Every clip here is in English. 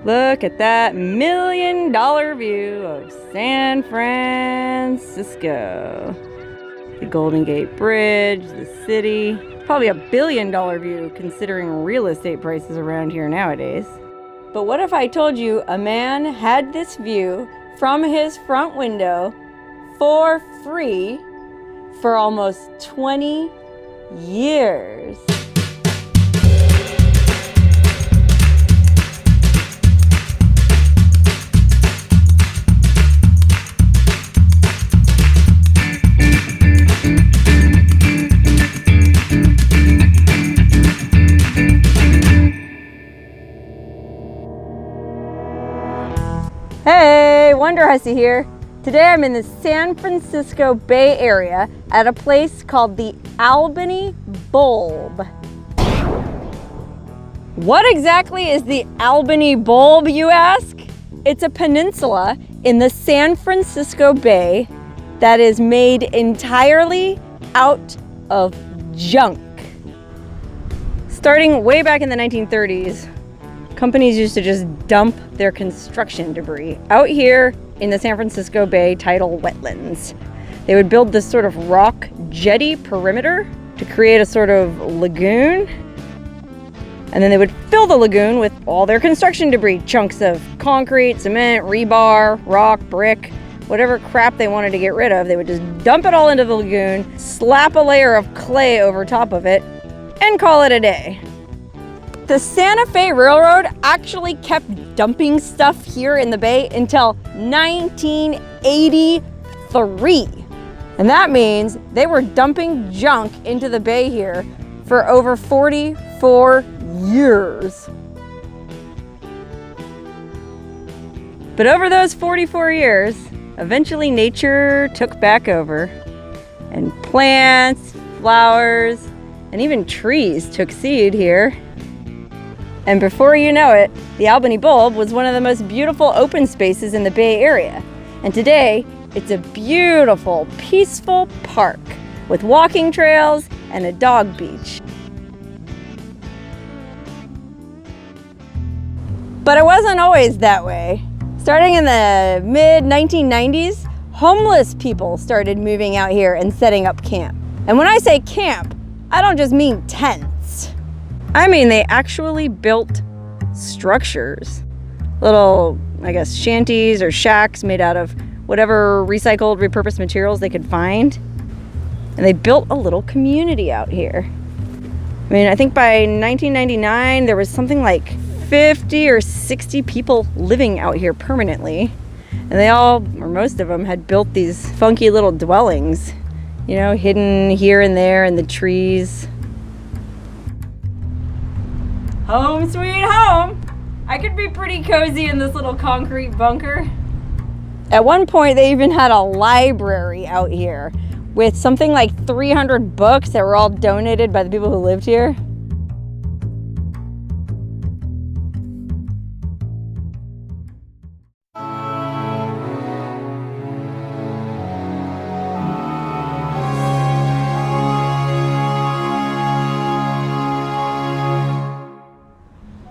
Look at that $1 million view of San Francisco. The Golden Gate Bridge, the city. Probably $1 billion view considering real estate prices around here nowadays. But what if I told you a man had this view from his front window for free for almost 20 years? Hey, Wonderhussy here. Today I'm in the San Francisco Bay Area at a place called the Albany Bulb. What exactly is the Albany Bulb, you ask? It's a peninsula in the San Francisco Bay that is made entirely out of junk. Starting way back in the 1930s, companies used to just dump their construction debris out here in the San Francisco Bay tidal wetlands. They would build this sort of rock jetty perimeter to create a sort of lagoon. And then they would fill the lagoon with all their construction debris, chunks of concrete, cement, rebar, rock, brick, whatever crap they wanted to get rid of. They would just dump it all into the lagoon, slap a layer of clay over top of it, and call it a day. The Santa Fe Railroad actually kept dumping stuff here in the bay until 1983. And that means they were dumping junk into the bay here for over 44 years. But over those 44 years, eventually nature took back over, and plants, flowers, and even trees took seed here. And before you know it, the Albany Bulb was one of the most beautiful open spaces in the Bay Area. And today, it's a beautiful, peaceful park with walking trails and a dog beach. But it wasn't always that way. Starting in the mid-1990s, homeless people started moving out here and setting up camp. And when I say camp, I don't just mean tents. I mean, they actually built structures. Little, I guess, shanties or shacks made out of whatever recycled, repurposed materials they could find. And they built a little community out here. I mean, I think by 1999, there was something like 50 or 60 people living out here permanently. And they all, or most of them, had built these funky little dwellings, you know, hidden here and there in the trees. Home sweet home. I could be pretty cozy in this little concrete bunker. At one point, they even had a library out here with something like 300 books that were all donated by the people who lived here.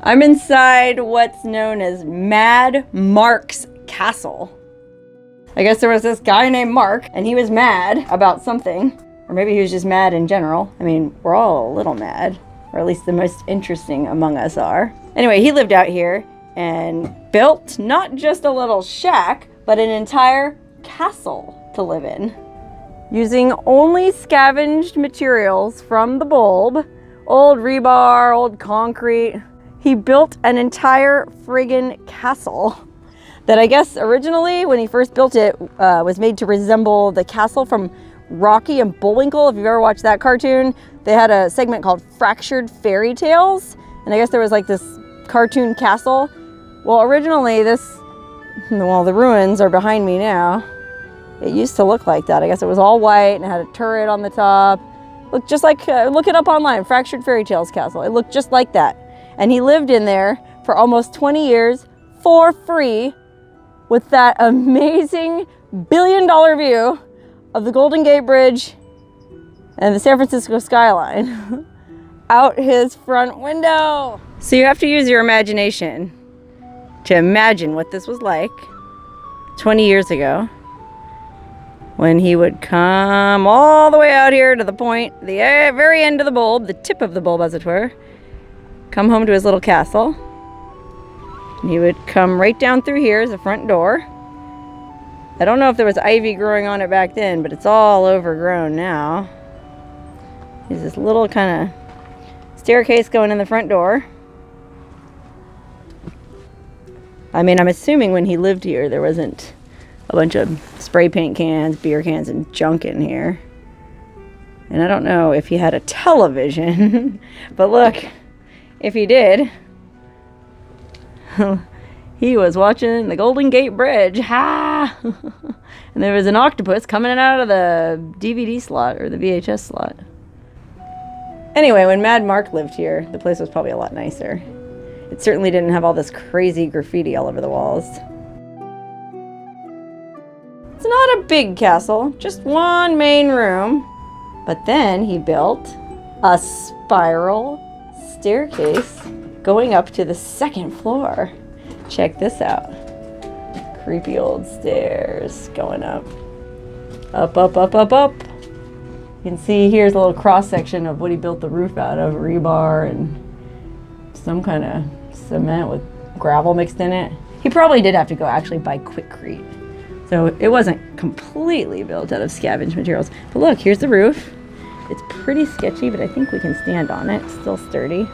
I'm inside what's known as Mad Mark's castle. I guess there was this guy named Mark, and he was mad about something. Or maybe he was just mad in general. I mean, we're all a little mad, or at least the most interesting among us are. Anyway, he lived out here and built not just a little shack, but an entire castle to live in. Using only scavenged materials from the bulb, old rebar, old concrete, he built an entire friggin' castle that I guess originally, when he first built it, was made to resemble the castle from Rocky and Bullwinkle. If you've ever watched that cartoon, they had a segment called Fractured Fairy Tales. And I guess there was like this cartoon castle. Well, originally the ruins are behind me now. It used to look like that. I guess it was all white and had a turret on the top. Looked just like, look it up online, Fractured Fairy Tales castle. It looked just like that. And he lived in there for almost 20 years for free with that amazing $1 billion view of the Golden Gate Bridge and the San Francisco skyline out his front window. So you have to use your imagination to imagine what this was like 20 years ago when he would come all the way out here to the point, the very end of the bulb, the tip of the bulb as it were, come home to his little castle. And he would come right down through here as the front door. I don't know if there was ivy growing on it back then, but it's all overgrown now. There's this little kind of staircase going in the front door. I mean, I'm assuming when he lived here, there wasn't a bunch of spray paint cans, beer cans, and junk in here. And I don't know if he had a television, but look, if he did, he was watching the Golden Gate Bridge. Ha! And there was an octopus coming out of the DVD slot or the VHS slot. Anyway, when Mad Mark lived here, the place was probably a lot nicer. It certainly didn't have all this crazy graffiti all over the walls. It's not a big castle, just one main room. But then he built a spiral staircase going up to the second floor. Check this out. Creepy old stairs going up. Up, up, up, up, up. You can see here's a little cross section of what he built the roof out of, rebar and some kind of cement with gravel mixed in it. He probably did have to go actually buy Quickcrete. So it wasn't completely built out of scavenged materials. But look, here's the roof. It's pretty sketchy, but I think we can stand on it. It's still sturdy.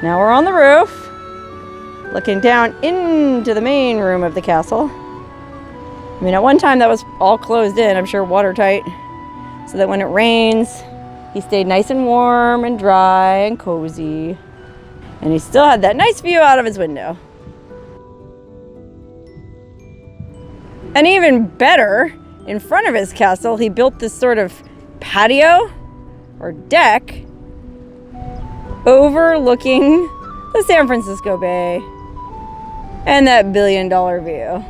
Now we're on the roof, looking down into the main room of the castle. I mean, at one time that was all closed in, I'm sure watertight, so that when it rains, he stayed nice and warm and dry and cozy. And he still had that nice view out of his window. And even better, in front of his castle, he built this sort of patio or deck overlooking the San Francisco Bay and that billion-dollar view.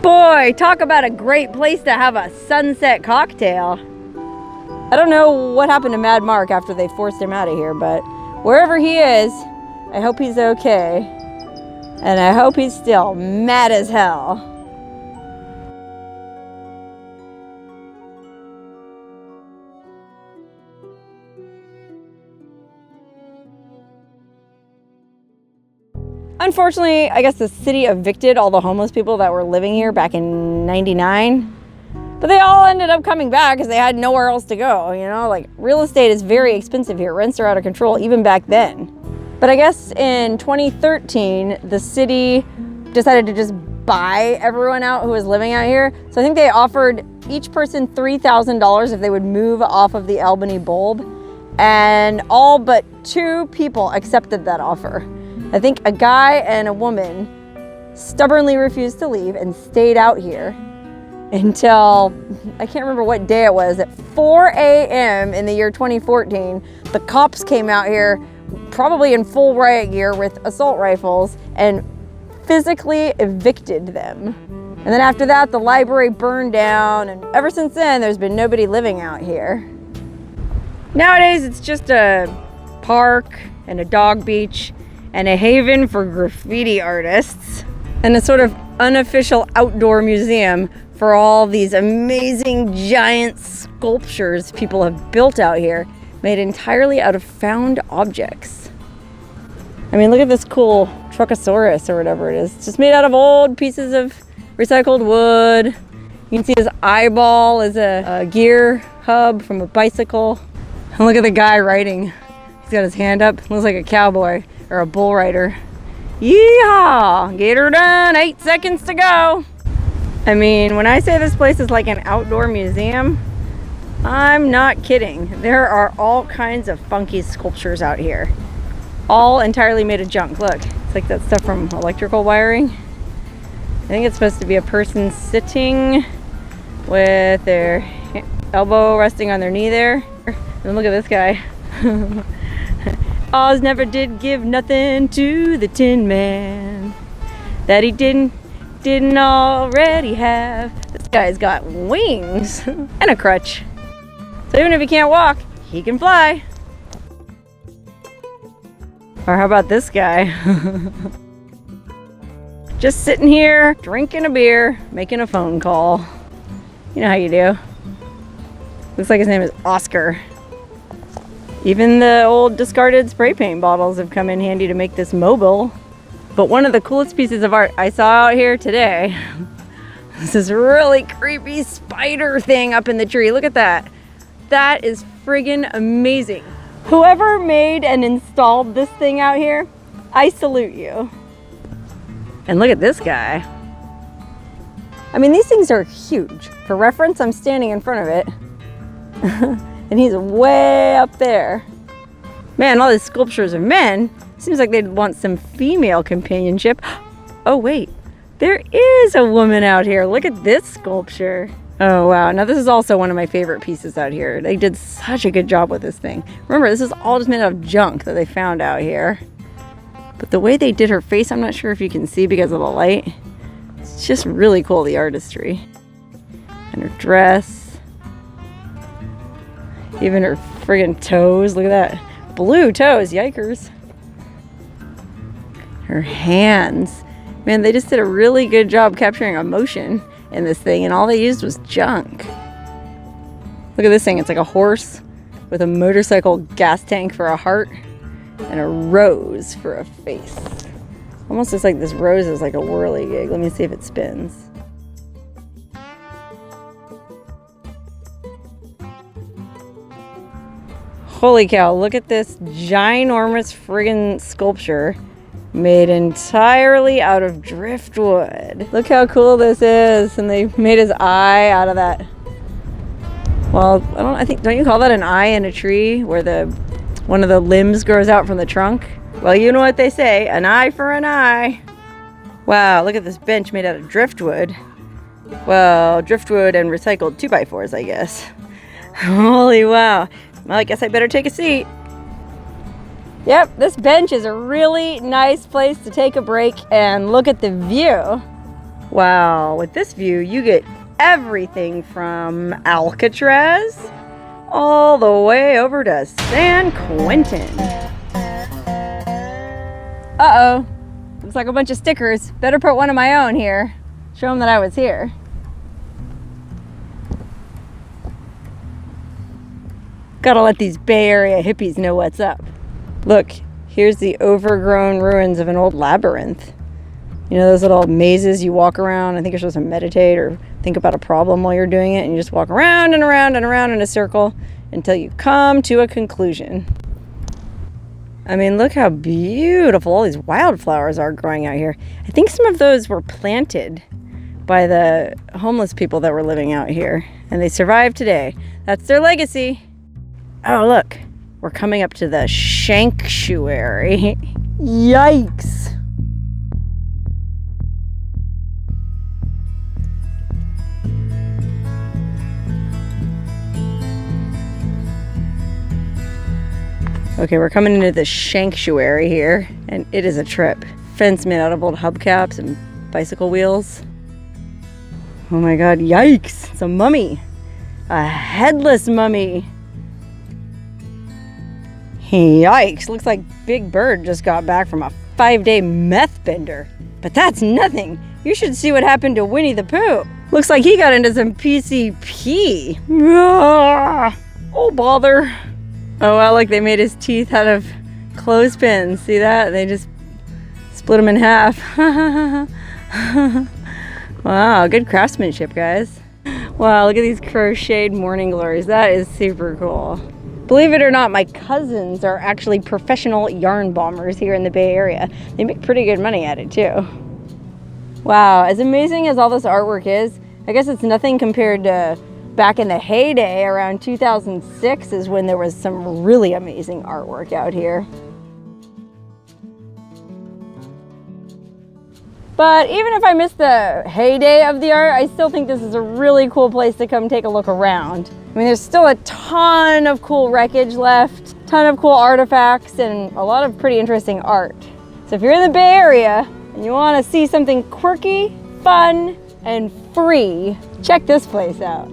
Boy, talk about a great place to have a sunset cocktail. I don't know what happened to Mad Mark after they forced him out of here, but wherever he is, I hope he's okay. And I hope he's still mad as hell. Unfortunately, I guess the city evicted all the homeless people that were living here back in '99. But they all ended up coming back because they had nowhere else to go, you know? Like, real estate is very expensive here. Rents are out of control, even back then. But I guess in 2013, the city decided to just buy everyone out who was living out here. So I think they offered each person $3,000 if they would move off of the Albany Bulb. And all but 2 people accepted that offer. I think a guy and a woman stubbornly refused to leave and stayed out here until, I can't remember what day it was, at 4 a.m. in the year 2014, the cops came out here, probably in full riot gear with assault rifles, and physically evicted them. And then after that, the library burned down, and ever since then, there's been nobody living out here. Nowadays, it's just a park and a dog beach and a haven for graffiti artists, and a sort of unofficial outdoor museum for all these amazing giant sculptures people have built out here, made entirely out of found objects. I mean, look at this cool Truckosaurus or whatever it is. It's just made out of old pieces of recycled wood. You can see his eyeball is a gear hub from a bicycle. And look at the guy riding. He's got his hand up. Looks like a cowboy or a bull rider. Yeehaw! Get her done. 8 seconds to go. I mean, when I say this place is like an outdoor museum, I'm not kidding. There are all kinds of funky sculptures out here. All entirely made of junk. Look, it's like that stuff from electrical wiring. I think it's supposed to be a person sitting with their elbow resting on their knee there. And look at this guy. Oz never did give nothing to the Tin Man that he didn't already have. This guy's got wings and a crutch. So even if he can't walk, he can fly. Or how about this guy? Just sitting here, drinking a beer, making a phone call. You know how you do. Looks like his name is Oscar. Even the old discarded spray paint bottles have come in handy to make this mobile. But one of the coolest pieces of art I saw out here today is this really creepy spider thing up in the tree. Look at that. That is friggin' amazing. Whoever made and installed this thing out here, I salute you. And look at this guy. I mean, these things are huge. For reference, I'm standing in front of it. And he's way up there. Man, all these sculptures of men. Seems like they'd want some female companionship. Oh wait, there is a woman out here. Look at this sculpture. Oh wow, now this is also one of my favorite pieces out here. They did such a good job with this thing. Remember, this is all just made out of junk that they found out here. But the way they did her face, I'm not sure if you can see because of the light. It's just really cool, the artistry. And her dress. Even her friggin' toes, look at that. Blue toes, yikers. Her hands. Man, they just did a really good job capturing emotion in this thing, and all they used was junk. Look at this thing, it's like a horse with a motorcycle gas tank for a heart and a rose for a face. Almost looks like this rose is like a whirligig. Let me see if it spins. Holy cow, look at this ginormous friggin' sculpture made entirely out of driftwood. Look how cool this is. And they made his eye out of that. Well, don't you call that an eye in a tree where one of the limbs grows out from the trunk? Well, you know what they say, an eye for an eye. Wow, look at this bench made out of driftwood. Well, driftwood and recycled 2x4s, I guess. Holy wow. Well, I guess I better take a seat. Yep, this bench is a really nice place to take a break and look at the view. Wow, with this view, you get everything from Alcatraz all the way over to San Quentin. Uh-oh, looks like a bunch of stickers. Better put one of my own here. Show them that I was here. Gotta let these Bay Area hippies know what's up. Look, here's the overgrown ruins of an old labyrinth. You know those little mazes you walk around? I think you're supposed to meditate or think about a problem while you're doing it, and you just walk around and around and around in a circle until you come to a conclusion. I mean, look how beautiful all these wildflowers are growing out here. I think some of those were planted by the homeless people that were living out here, and they survived today. That's their legacy. Oh, look, we're coming up to the sanctuary. Yikes. Okay, we're coming into the sanctuary here, and it is a trip. Fence made out of old hubcaps and bicycle wheels. Oh my God, yikes, it's a mummy. A headless mummy. Yikes, looks like Big Bird just got back from a 5-day meth bender. But that's nothing. You should see what happened to Winnie the Pooh. Looks like he got into some PCP. Oh, bother. Oh, wow, like they made his teeth out of clothespins. See that? They just split them in half. Wow, good craftsmanship, guys. Wow, look at these crocheted morning glories. That is super cool. Believe it or not, my cousins are actually professional yarn bombers here in the Bay Area. They make pretty good money at it too. Wow, as amazing as all this artwork is, I guess it's nothing compared to back in the heyday around 2006 is when there was some really amazing artwork out here. But even if I miss the heyday of the art, I still think this is a really cool place to come take a look around. I mean, there's still a ton of cool wreckage left, ton of cool artifacts, and a lot of pretty interesting art. So if you're in the Bay Area and you want to see something quirky, fun, and free, check this place out.